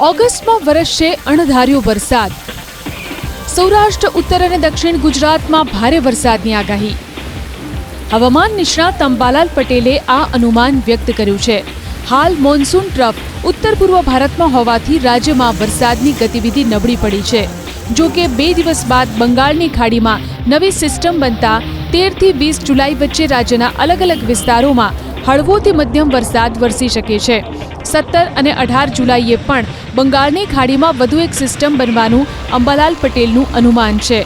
ઓગસ્ટમાં વરસશે અણધાર્યો વરસાદ. સૌરાષ્ટ્ર, ઉત્તર અને દક્ષિણ ગુજરાતમાં ભારે વરસાદની આગાહી. હવામાન નિષ્ણાત અંબાલાલ પટેલે આ અનુમાન વ્યક્ત કર્યું છે. હાલ મોન્સૂન ટ્રફ ઉત્તર પૂર્વ ભારતમાં હોવાથી રાજ્યમાં વરસાદની ગતિવિધિ નબળી પડી છે. જો કે 2 દિવસ બાદ બંગાળની ખાડીમાં નવી સિસ્ટમ બનતા 13 થી 20 જુલાઈ વચ્ચે રાજ્યના અલગ અલગ વિસ્તારોમાં હળવોથી મધ્યમ વરસાદ વરસી શકે છે. 17 અને 18 જુલાઈએ પણ બંગાળની ખાડીમાં વધુ એક સિસ્ટમ બનવાનું અંબાલાલ પટેલનું અનુમાન છે.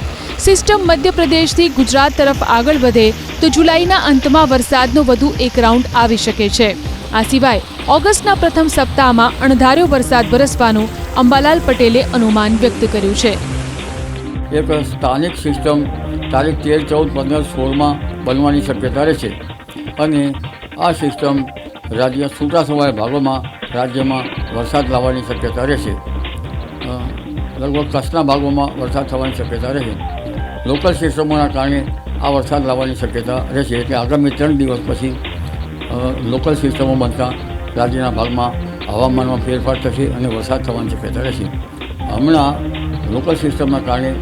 સિસ્ટમ મધ્યપ્રદેશથી ગુજરાત તરફ આગળ વધે તો જુલાઈના અંતમાં વરસાદનો વધુ એક રાઉન્ડ આવી શકે છે. આ સિવાય ઓગસ્ટના પ્રથમ સપ્તાહમાં અણધાર્યો વરસાદ વરસવાનું અંબાલાલ પટેલે અનુમાન વ્યક્ત કર્યું છે. એક સ્થાનિક સિસ્ટમ તારીખ 13, 14, 15, 16માં બનવાની શક્યતા રહેશે અને આ સિસ્ટમ છૂટાછવાયા ભાગોમાં રાજ્યમાં વરસાદ લાવવાની શક્યતા રહેશે. લગભગ કચ્છના ભાગોમાં વરસાદ થવાની શક્યતા રહેશે. લોકલ સિસ્ટમોના કારણે આ વરસાદ લાવવાની શક્યતા રહેશે. એટલે આગામી 3 દિવસ પછી લોકલ સિસ્ટમો બનતા રાજ્યના ભાગમાં હવામાનમાં ફેરફાર થશે અને વરસાદ થવાની શક્યતા રહેશે. હમણાં લોકલ સિસ્ટમના કારણે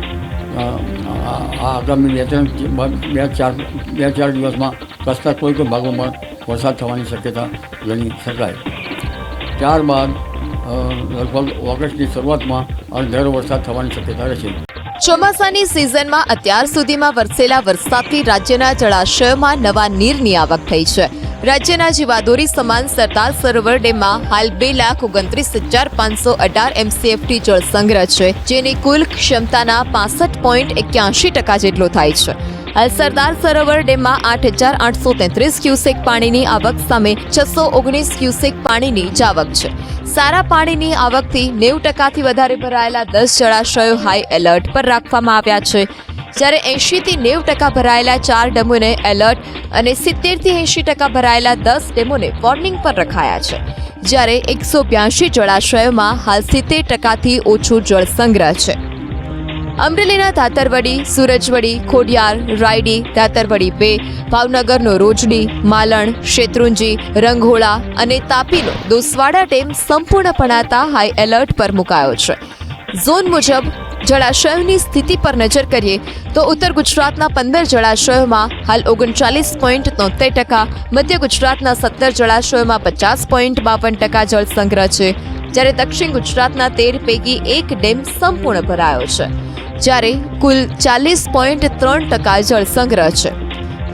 આગામી 2-4 દિવસમાં કચ્છના કોઈ ભાગોમાં વરસાદ થવાની શક્યતા ગણી શકાય. ત્યારબાદ લગભગ ઓગસ્ટની શરૂઆતમાં અણધાર્યો વરસાદ થવાની શક્યતા રહેશે. ચોમાસાની સિઝનમાં અત્યાર સુધીમાં વરસેલા વરસાદથી રાજ્યના જળાશયોમાં નવા નીરની આવક થઈ છે. રાજ્યના જીવાદોરી સમાન સરદાર સરોવર ડેમમાં હાલ 2,29,518 MCFT જળ સંગ્રહ છે, જેની કુલ ક્ષમતાના 65.81% જેટલો થાય છે. હાલ સરદાર સરોવર ડેમમાં 8,833 ક્યુસેક પાણીની આવક સામે 619 ક્યુસેક પાણીની જ આવક છે. સારા પાણીની આવકથી 90%થી વધારે ભરાયેલા 10 જળાશયો હાઈ એલર્ટ પર રાખવામાં આવ્યા છે, જ્યારે 80 થી 90% ભરાયેલા 4 ડેમોને એલર્ટ અને 70 થી 80% ભરાયેલા 10 ડેમોને વોર્નિંગ પર રખાયા છે, જ્યારે 182 જળાશયોમાં હાલ 70%થી ઓછું જળ સંગ્રહ છે. અમરેલીના તાતરવડી, સુરજવડી, ખોડિયાર, રાયડી, તાતરવડી 2, ભાવનગરનો રોજડી, માલણ, શેત્રુંજી, રંઘોળા અને તાપીનો દોસવાડા ડેમ સંપૂર્ણપણે હાઈ એલર્ટ પર મુકાયો છે. ઝોન મુજબ જળાશયોની સ્થિતિ પર નજર કરીએ તો ઉત્તર ગુજરાતના 15 જળાશયોમાં હાલ 39.73%, મધ્ય ગુજરાતના 17 જળાશયોમાં 50.52% જળ સંગ્રહ છે, જ્યારે દક્ષિણ ગુજરાતના 13 પૈકી 1 ડેમ સંપૂર્ણ ભરાયો છે, જ્યારે કુલ 40.3% જળ સંગ્રહ છે.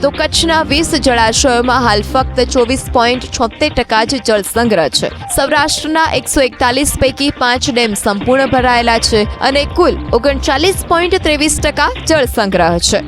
તો કચ્છના 20 જળાશયોમાં હાલ ફક્ત 24.76% જ જળ સંગ્રહ છે. સૌરાષ્ટ્રના 141 પૈકી 5 ડેમ સંપૂર્ણ ભરાયેલા છે અને કુલ 39.23% જળ સંગ્રહ છે.